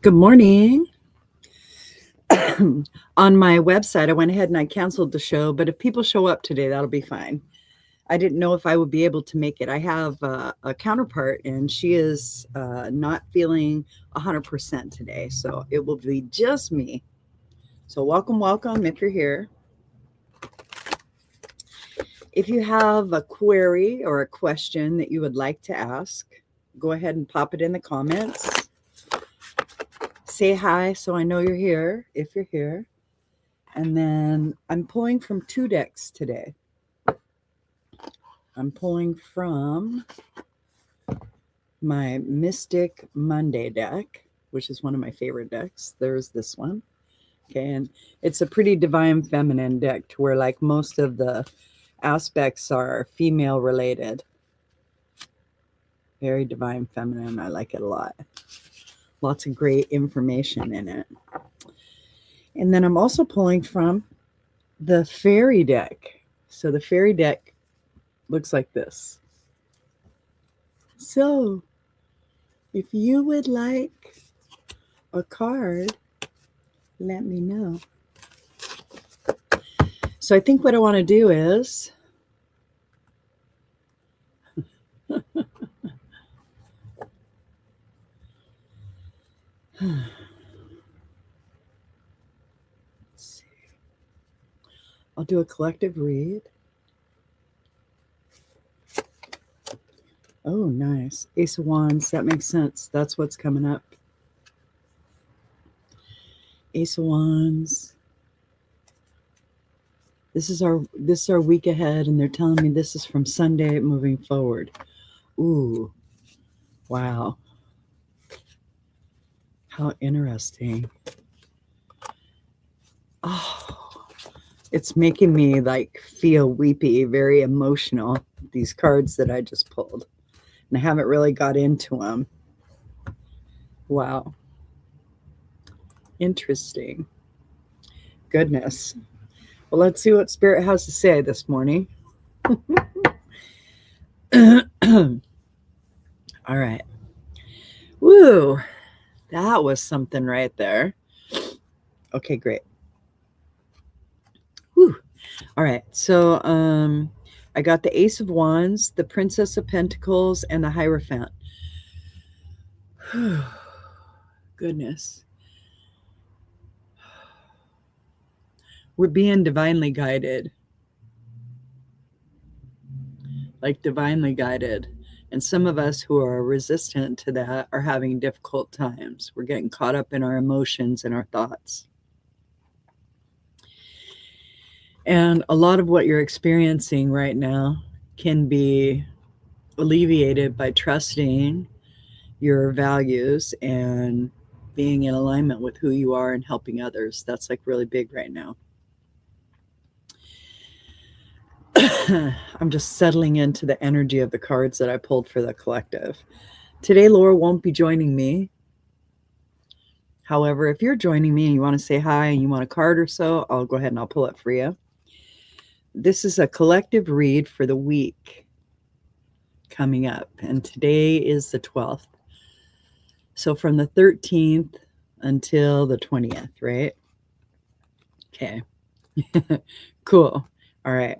Good morning. On my website, I went ahead and I canceled the show, but if people show up today, that'll be fine. I didn't know if I would be able to make it. I have a counterpart, and she is not feeling 100% today, so it will be just me. So welcome, welcome if you're here. If you have a query or a question that you would like to ask, go ahead and pop it in the comments. Say hi so I know you're here, if you're here. And then I'm pulling from two decks today. I'm pulling from my Mystic Monday deck, which is one of my favorite decks. There's this one. Okay, and it's a pretty divine feminine deck to where like most of the aspects are female related. Very divine feminine. I like it a lot. Lots of great information in it. And then I'm also pulling from the fairy deck. So the fairy deck looks like this. So if you would like a card, let me know. So I think what I want to do is let's see. I'll do a collective read. Oh, nice. Ace of Wands. That makes sense. That's what's coming up. Ace of Wands. This is our week ahead, and they're telling me this is from Sunday moving forward. Ooh. Wow. How interesting. Oh, it's making me like feel weepy, very emotional, these cards that I just pulled. And I haven't really got into them. Wow. Interesting. Goodness. Well, let's see what Spirit has to say this morning. All right. Woo. That was something right there. Okay, great. Woo. All right. So I got the Ace of Wands, the Princess of Pentacles, and the Hierophant. Goodness. We're being divinely guided. Like divinely guided. And some of us who are resistant to that are having difficult times. We're getting caught up in our emotions and our thoughts. And a lot of what you're experiencing right now can be alleviated by trusting your values and being in alignment with who you are and helping others. That's like really big right now. I'm just settling into the energy of the cards that I pulled for the collective. Today, Laura won't be joining me. However, if you're joining me and you want to say hi and you want a card or so, I'll go ahead and I'll pull it for you. This is a collective read for the week coming up, and today is the 12th. So from the 13th until the 20th, right? Okay. Cool. All right.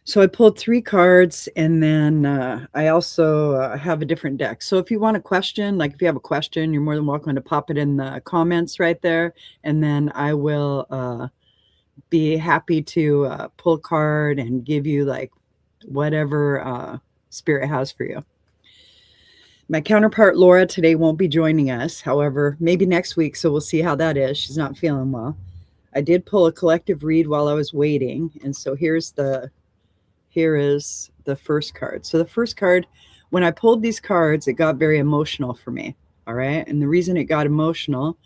So I pulled 3 cards, and then I also have a different deck. So if you want a question, like if you have a question, you're more than welcome to pop it in the comments right there, and then I will be happy to pull a card and give you like whatever Spirit has for you. My counterpart, Laura, today won't be joining us. However, maybe next week, so we'll see how that is. She's not feeling well. I did pull a collective read while I was waiting, and so here is the first card. So the first card, when I pulled these cards, it got very emotional for me, all right? And the reason it got emotional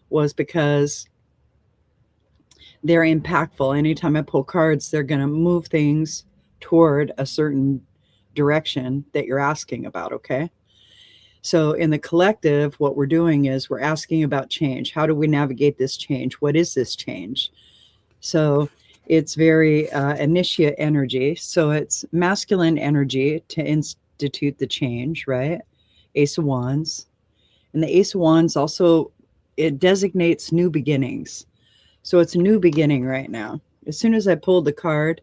was because they're impactful. Anytime I pull cards, they're going to move things toward a certain direction that you're asking about, okay? So in the collective, what we're doing is we're asking about change. How do we navigate this change? What is this change? So it's very initiate energy. So it's masculine energy to institute the change, right? Ace of Wands. And the Ace of Wands also, it designates new beginnings. So it's a new beginning right now. As soon as I pulled the card,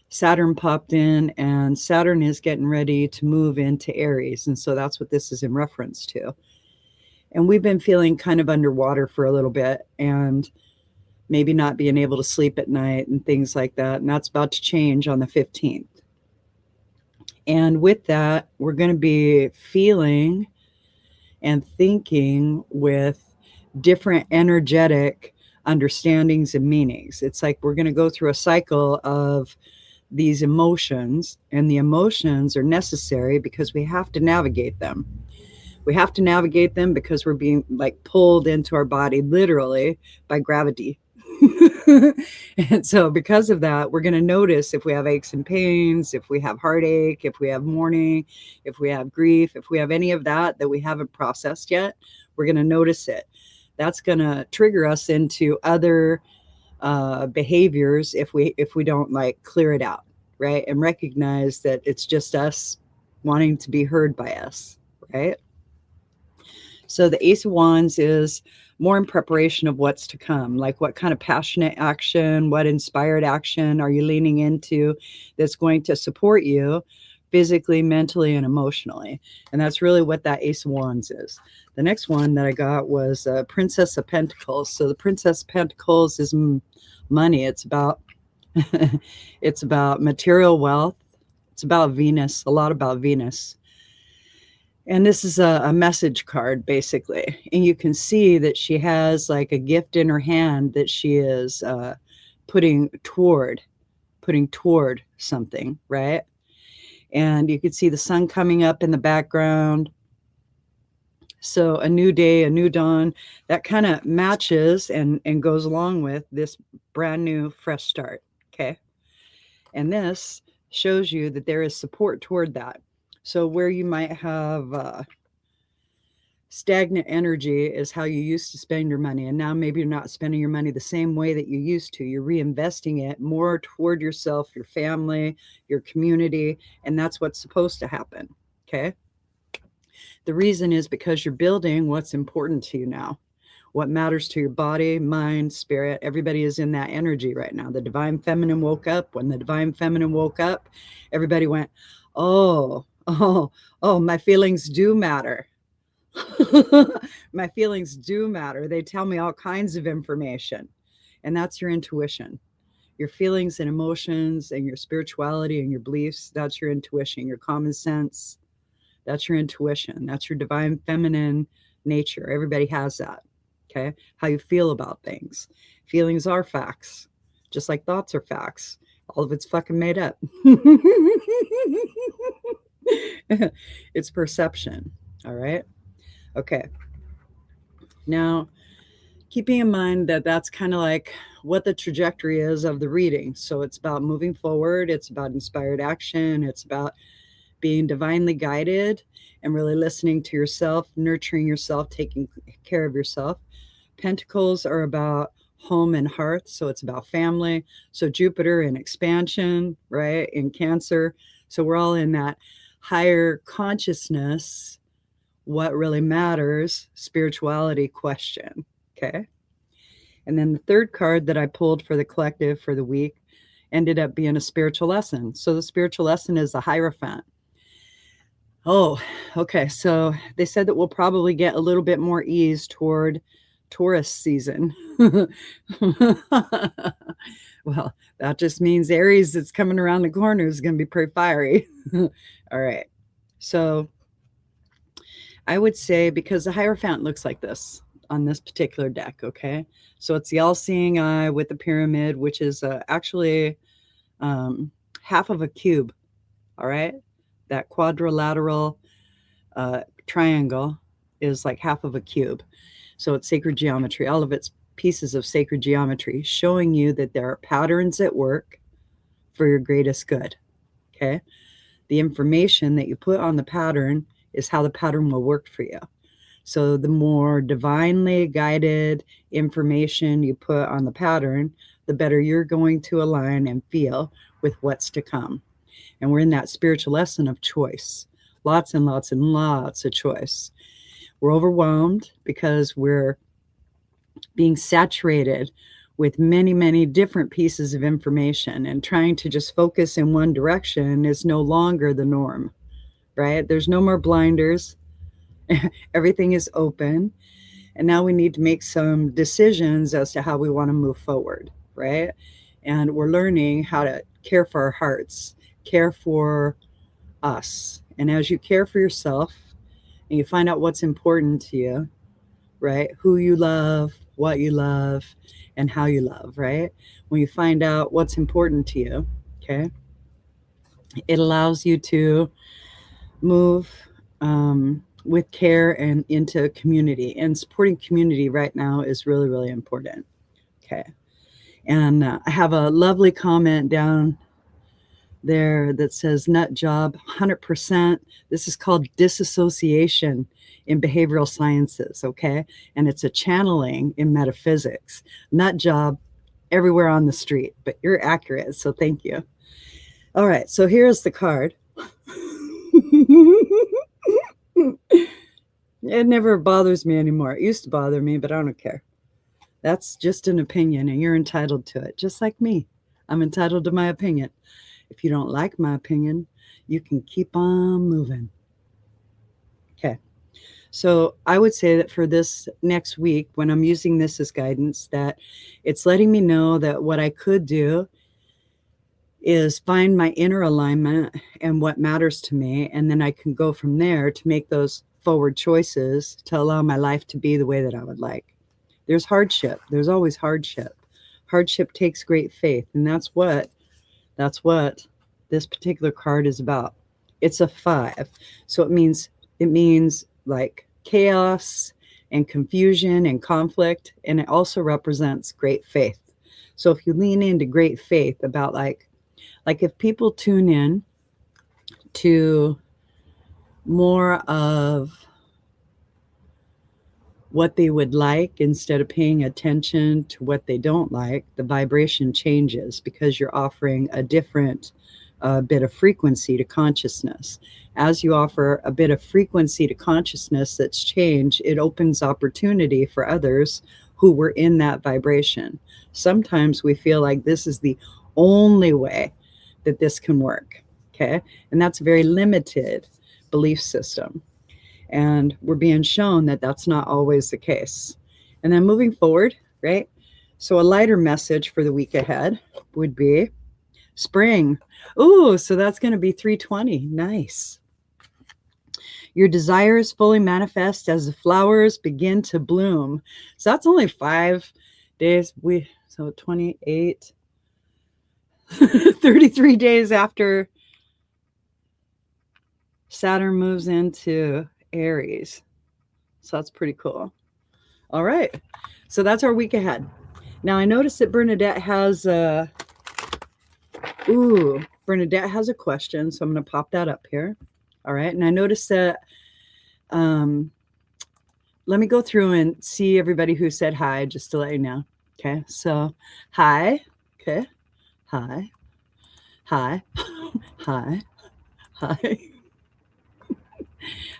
Saturn popped in, and Saturn is getting ready to move into Aries. And so that's what this is in reference to. And we've been feeling kind of underwater for a little bit, and maybe not being able to sleep at night and things like that. And that's about to change on the 15th. And with that, we're going to be feeling and thinking with different energetic understandings and meanings. It's like we're going to go through a cycle of these emotions, and the emotions are necessary because we have to navigate them. We have to navigate them because we're being like pulled into our body literally by gravity. And so because of that, we're going to notice if we have aches and pains, if we have heartache, if we have mourning, if we have grief, if we have any of that that we haven't processed yet, we're going to notice it. That's going to trigger us into other behaviors if we don't like clear it out, right? And recognize that it's just us wanting to be heard by us, right? So the Ace of Wands is more in preparation of what's to come. Like what kind of passionate action, what inspired action are you leaning into that's going to support you physically, mentally, and emotionally? And that's really what that Ace of Wands is. The next one that I got was Princess of Pentacles. So the Princess of Pentacles is money. It's about it's about material wealth. It's about Venus, a lot about Venus. And this is a message card, basically. And you can see that she has like a gift in her hand that she is putting toward something, right? And you can see the sun coming up in the background. So a new day, a new dawn, that kind of matches and goes along with this brand new, fresh start, okay? And this shows you that there is support toward that. So where you might have stagnant energy is how you used to spend your money. And now maybe you're not spending your money the same way that you used to. You're reinvesting it more toward yourself, your family, your community. And that's what's supposed to happen, okay? The reason is because you're building what's important to you now. What matters to your body, mind, spirit. Everybody is in that energy right now. The divine feminine woke up. When the divine feminine woke up, everybody went, oh, my feelings do matter. My feelings do matter. They tell me all kinds of information. And that's your intuition. Your feelings and emotions and your spirituality and your beliefs, that's your intuition. Your common sense, that's your intuition. That's your divine feminine nature. Everybody has that. Okay? How you feel about things. Feelings are facts, just like thoughts are facts. All of it's fucking made up. It's perception. All right? Okay. Now, keeping in mind that that's kind of like what the trajectory is of the reading. So it's about moving forward. It's about inspired action. It's about being divinely guided and really listening to yourself, nurturing yourself, taking care of yourself. Pentacles are about home and hearth. So it's about family. So Jupiter in expansion, right? In Cancer. So we're all in that higher consciousness, what really matters, spirituality question. Okay. And then the third card that I pulled for the collective for the week ended up being a spiritual lesson. So the spiritual lesson is the Hierophant. Oh, okay. So they said that we'll probably get a little bit more ease toward Taurus season. Well, that just means Aries that's coming around the corner is going to be pretty fiery. All right. So I would say, because the Hierophant looks like this on this particular deck, okay? So it's the all-seeing eye with the pyramid, which is actually half of a cube, all right? That quadrilateral triangle is like half of a cube. So it's sacred geometry. All of it's pieces of sacred geometry showing you that there are patterns at work for your greatest good, okay? The information that you put on the pattern is how the pattern will work for you. So the more divinely guided information you put on the pattern, the better you're going to align and feel with what's to come. And we're in that spiritual lesson of choice. Lots and lots and lots of choice. We're overwhelmed because we're being saturated with many, many different pieces of information, and trying to just focus in one direction is no longer the norm, right? There's no more blinders. Everything is open. And now we need to make some decisions as to how we want to move forward, right? And we're learning how to care for our hearts, care for us. And as you care for yourself and you find out what's important to you, right? Who you love, what you love, and how you love, right? When you find out what's important to you, okay, it allows you to move with care and into community. And supporting community right now is really, really important. Okay. And I have a lovely comment down there that says nut job 100%. This is called disassociation in behavioral sciences, okay? And it's a channeling in metaphysics. Nut job everywhere on the street, but you're accurate, so thank you. All right, so here's the card. It never bothers me anymore. It used to bother me, but I don't care. That's just an opinion, and you're entitled to it, just like me. I'm entitled to my opinion. If you don't like my opinion, you can keep on moving. Okay. So I would say that for this next week, when I'm using this as guidance, that it's letting me know that what I could do is find my inner alignment and what matters to me. And then I can go from there to make those forward choices to allow my life to be the way that I would like. There's hardship. There's always hardship. Hardship takes great faith. And that's what this particular card is about. It's a 5. So it means like chaos and confusion and conflict. And it also represents great faith. So if you lean into great faith about like if people tune in to more of what they would like instead of paying attention to what they don't like, the vibration changes because you're offering a different bit of frequency to consciousness. As you offer a bit of frequency to consciousness that's changed, it opens opportunity for others who were in that vibration. Sometimes we feel like this is the only way that this can work, okay? And that's a very limited belief system. And we're being shown that that's not always the case. And then moving forward, right? So a lighter message for the week ahead would be spring. Ooh, so that's going to be 320. Nice. Your desires fully manifest as the flowers begin to bloom. So that's only 5 days. So 28, 33 days after Saturn moves into Aries. So that's pretty cool. All right. So that's our week ahead. Now I noticed that Bernadette has Bernadette has a question, so I'm going to pop that up here. All right. And I noticed that let me go through and see everybody who said hi, just to let you know. Okay. So hi. Okay. Hi. Hi. Hi. Hi.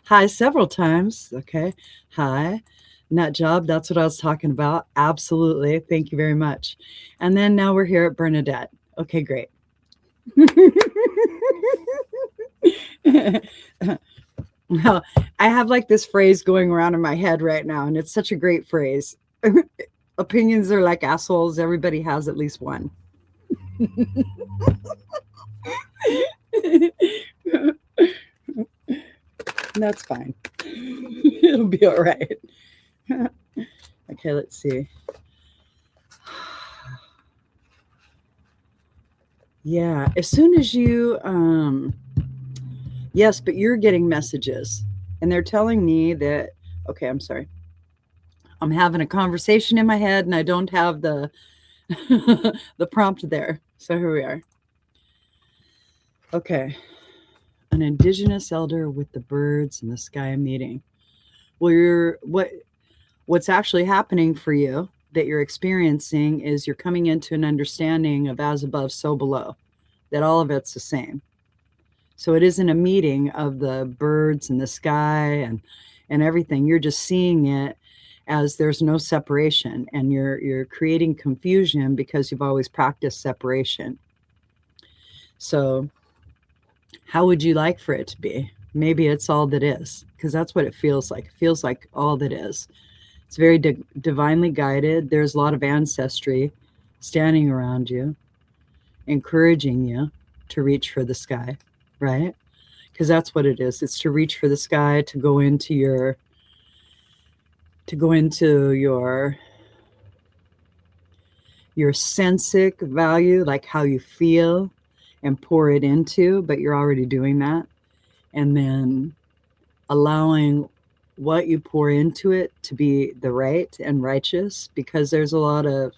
Hi several times. Okay. Hi. Nut job. That's what I was talking about. Absolutely. Thank you very much. And then now we're here at Bernadette. Okay, great. Well, I have like this phrase going around in my head right now, and it's such a great phrase. Opinions are like assholes. Everybody has at least one. That's fine. It'll be all right. Okay, let's see. Yeah, as soon as you, yes, but you're getting messages and they're telling me that, okay, I'm sorry. I'm having a conversation in my head and I don't have the, the prompt there. So here we are. Okay. An indigenous elder with the birds in the sky meeting. Well, what's actually happening for you that you're experiencing is you're coming into an understanding of as above, so below, that all of it's the same. So it isn't a meeting of the birds in the sky and everything. You're just seeing it as there's no separation, and you're creating confusion because you've always practiced separation. So how would you like for it to be? Maybe it's all that is, because that's what it feels like. It feels like all that is. It's very divinely guided. There's a lot of ancestry standing around you, encouraging you to reach for the sky, right? Because that's what it is. It's to reach for the sky, to go into your sensic value, like how you feel, and pour it into, but you're already doing that. And then allowing what you pour into it to be the right and righteous, because there's a lot of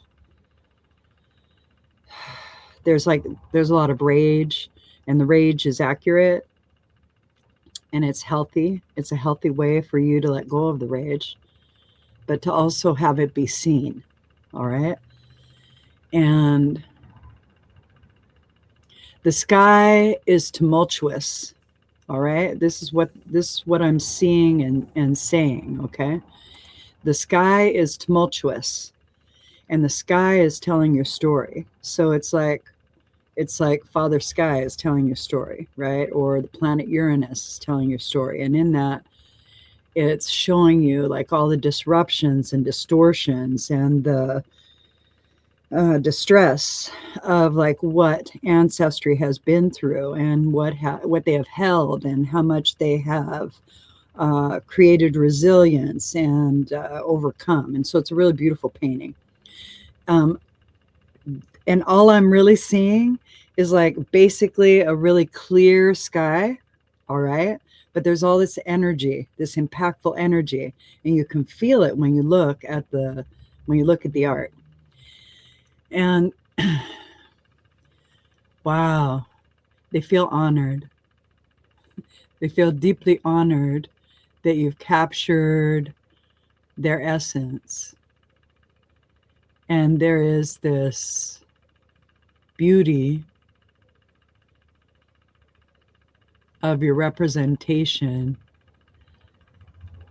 rage, and the rage is accurate, and it's healthy. It's a healthy way for you to let go of the rage, but to also have it be seen. All right. And the sky is tumultuous. All right. This is what I'm seeing and saying. Okay. The sky is tumultuous, and the sky is telling your story. So it's like Father Sky is telling your story, right? Or the planet Uranus is telling your story. And in that, it's showing you like all the disruptions and distortions and the distress of like what ancestry has been through, and what they have held, and how much they have created resilience and overcome. And so it's a really beautiful painting. And all I'm really seeing is like basically a really clear sky. All right. But there's all this energy, this impactful energy, and you can feel it when you look at the art. And wow, they feel honored. They feel deeply honored that you've captured their essence. And there is this beauty of your representation.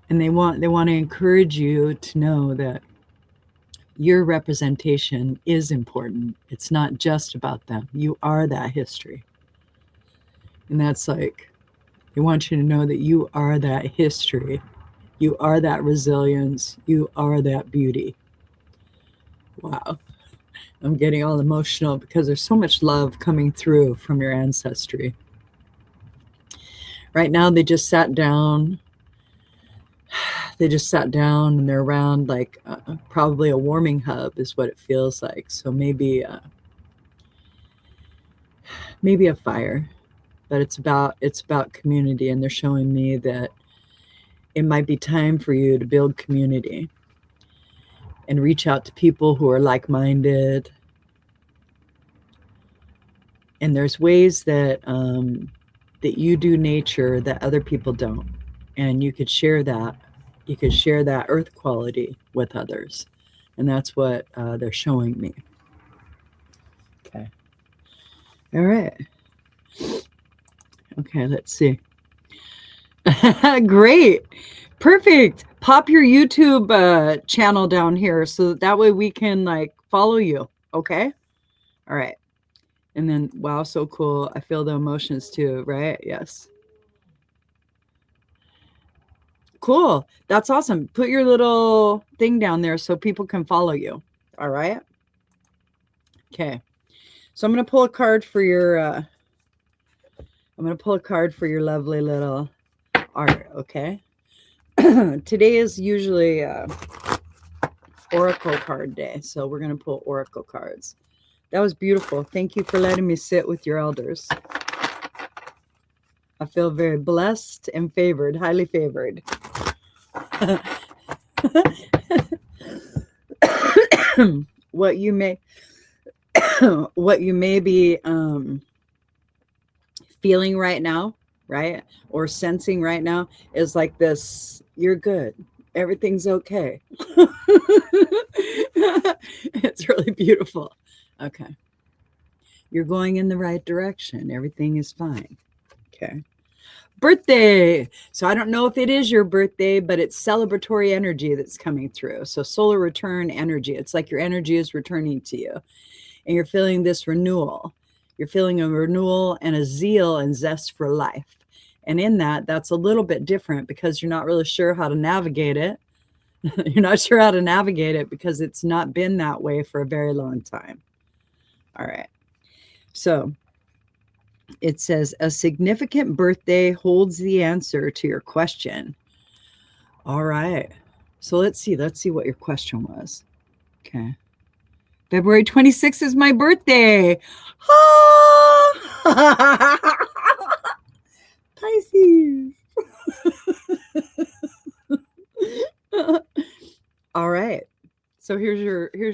And they want to encourage you to know that your representation is important. It's not just about them. You are that history. And that's like, they want you to know that you are that history. You are that resilience. You are that beauty. Wow. I'm getting all emotional because there's so much love coming through from your ancestry. Right now, they just sat down. And they're around like probably a warming hub is what it feels like. So maybe a fire, but it's about community. And they're showing me that it might be time for you to build community and reach out to people who are like-minded. And there's ways that that you do nature that other people don't, and you could share that. You could share that earth quality with others, and that's what they're showing me. Okay. All right. Okay, let's see. Great. Perfect. Pop your YouTube channel down here so that way we can like follow you. Okay. All right. And then, wow, so cool. I feel the emotions too, right? Yes. Cool. That's awesome. Put your little thing down there so people can follow you. All right. Okay. So I'm going to pull a card for your, lovely little art. Okay. Today is usually Oracle card day. So we're going to pull Oracle cards. That was beautiful. Thank you for letting me sit with your elders. I feel very blessed and favored, highly favored. What you may be feeling right now, right? Or sensing right now is like this, you're good. Everything's okay. It's really beautiful. Okay. You're going in the right direction. Everything is fine. Okay. Birthday. So I don't know if it is your birthday, but it's celebratory energy that's coming through. So solar return energy. It's like your energy is returning to you and you're feeling this renewal. You're feeling a renewal and a zeal and zest for life. And in that, that's a little bit different because you're not really sure how to navigate it. You're not sure how to navigate it because it's not been that way for a very long time. All right. So it says a significant birthday holds the answer to your question. All right. So let's see what your question was. Okay. February 26th is my birthday. Pisces. All right. So here's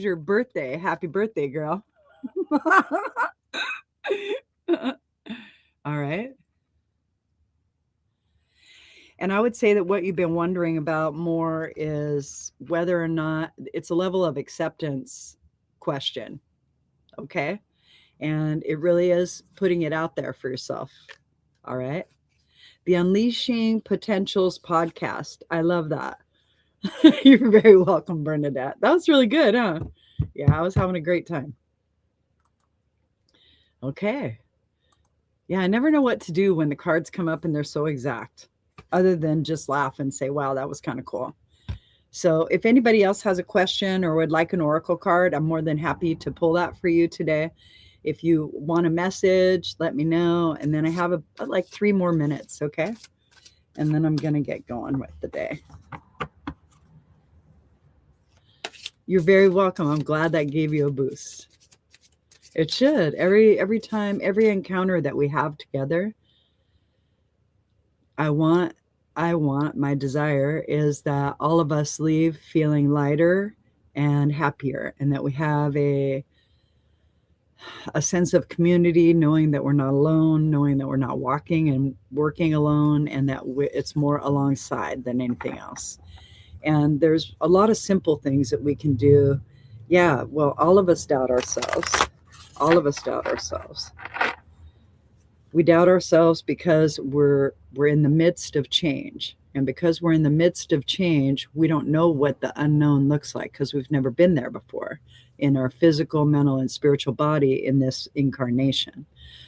your birthday. Happy birthday, girl. All right. And I would say that what you've been wondering about more is whether or not it's a level of acceptance question. Okay. And it really is putting it out there for yourself. All right. The Unleashing Potentials podcast. I love that. You're very welcome, Bernadette. That was really good, huh? Yeah, I was having a great time. Okay. Yeah, I never know what to do when the cards come up and they're so exact, other than just laugh and say, wow, that was kind of cool. So if anybody else has a question or would like an oracle card, I'm more than happy to pull that for you today. If you want a message, let me know. And then I have like 3 more minutes, okay? And then I'm going to get going with the day. You're very welcome. I'm glad that gave you a boost. It should. Every time, every encounter that we have together, my desire is that all of us leave feeling lighter and happier, and that we have a sense of community, knowing that we're not alone, knowing that we're not walking and working alone, and that it's more alongside than anything else. And there's a lot of simple things that we can do. Yeah, well, all of us doubt ourselves. All of us doubt ourselves. We doubt ourselves because we're in the midst of change. And because we're in the midst of change, we don't know what the unknown looks like because we've never been there before in our physical, mental, and spiritual body in this incarnation.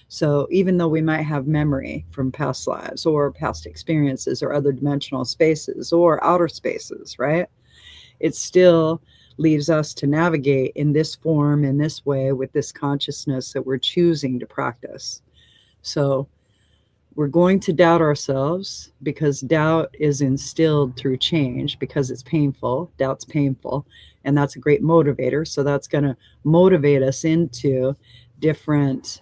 So even though we might have memory from past lives or past experiences or other dimensional spaces or outer spaces, right? It still leaves us to navigate in this form, in this way, with this consciousness that we're choosing to practice. So we're going to doubt ourselves because doubt is instilled through change because it's painful. Doubt's painful. And that's a great motivator. So that's going to motivate us into different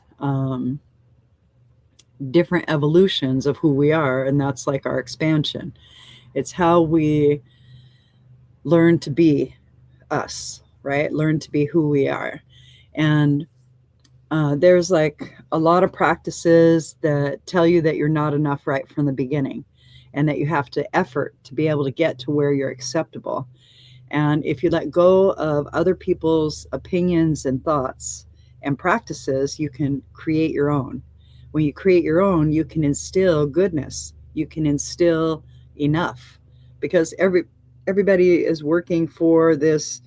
evolutions of who we are. And that's like our expansion. It's how we learn to be us, right? Learn to be who we are. And there's like a lot of practices that tell you that you're not enough right from the beginning and that you have to effort to be able to get to where you're acceptable. And if you let go of other people's opinions and thoughts and practices, you can create your own. When you create your own, you can instill goodness. You can instill enough, because everybody is working for this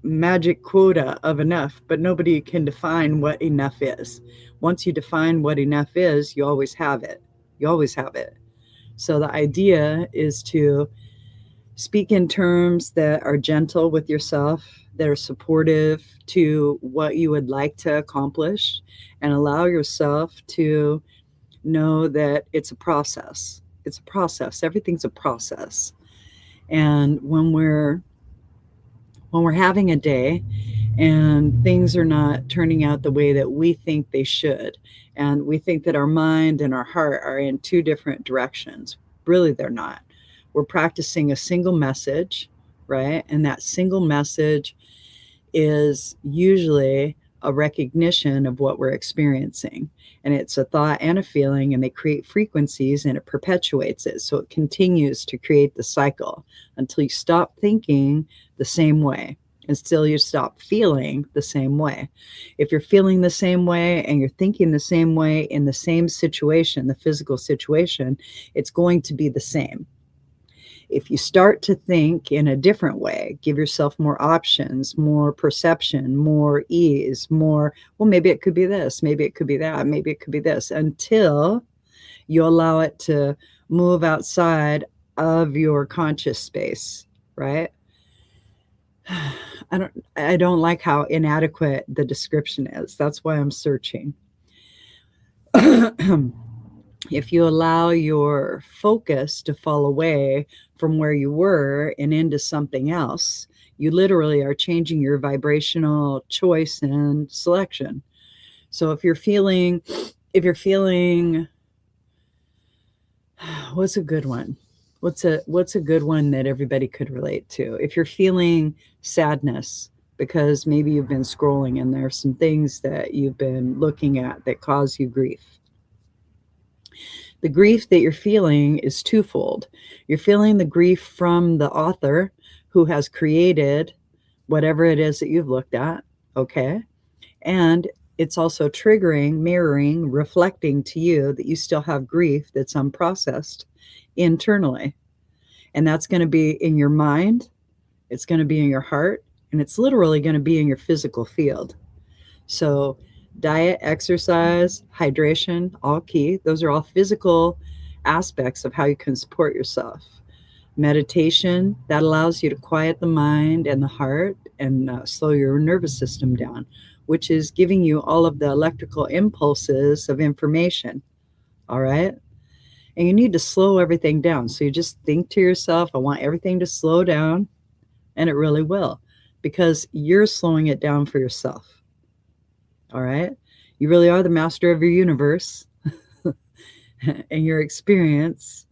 magic quota of enough, but nobody can define what enough is. Once you define what enough is, you always have it. You always have it. So the idea is to speak in terms that are gentle with yourself, that are supportive to what you would like to accomplish, and allow yourself to know that it's a process. It's a process. Everything's a process. And when we're having a day and things are not turning out the way that we think they should, and we think that our mind and our heart are in 2 different directions, really they're not. We're practicing a single message, right? And that single message is usually a recognition of what we're experiencing. And it's a thought and a feeling, and they create frequencies and it perpetuates it. So it continues to create the cycle until you stop thinking the same way. until you stop feeling the same way. If you're feeling the same way and you're thinking the same way in the same situation, the physical situation, it's going to be the same. If you start to think in a different way, give yourself more options, more perception, more ease, more, well, maybe it could be this, maybe it could be that, maybe it could be this, until you allow it to move outside of your conscious space, right? I don't like how inadequate the description is. That's why I'm searching. If you allow your focus to fall away from where you were and into something else, you literally are changing your vibrational choice and selection. So if you're feeling, what's a good one? What's a good one that everybody could relate to? If you're feeling sadness because maybe you've been scrolling and there's some things that you've been looking at that cause you grief. The grief that you're feeling is twofold. You're feeling the grief from the author who has created whatever it is that you've looked at, okay? And it's also triggering, mirroring, reflecting to you that you still have grief that's unprocessed internally. And that's going to be in your mind, it's going to be in your heart, and it's literally going to be in your physical field. So diet, exercise, hydration, all key. Those are all physical aspects of how you can support yourself. Meditation, that allows you to quiet the mind and the heart and slow your nervous system down, which is giving you all of the electrical impulses of information. All right. And you need to slow everything down. So you just think to yourself, I want everything to slow down. And it really will, because you're slowing it down for yourself. All right. You really are the master of your universe and your experience.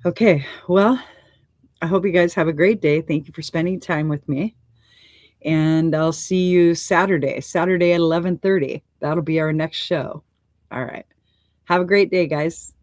Okay. Well, I hope you guys have a great day. Thank you for spending time with me. And I'll see you Saturday at 11:30. That'll be our next show. All right. Have a great day, guys.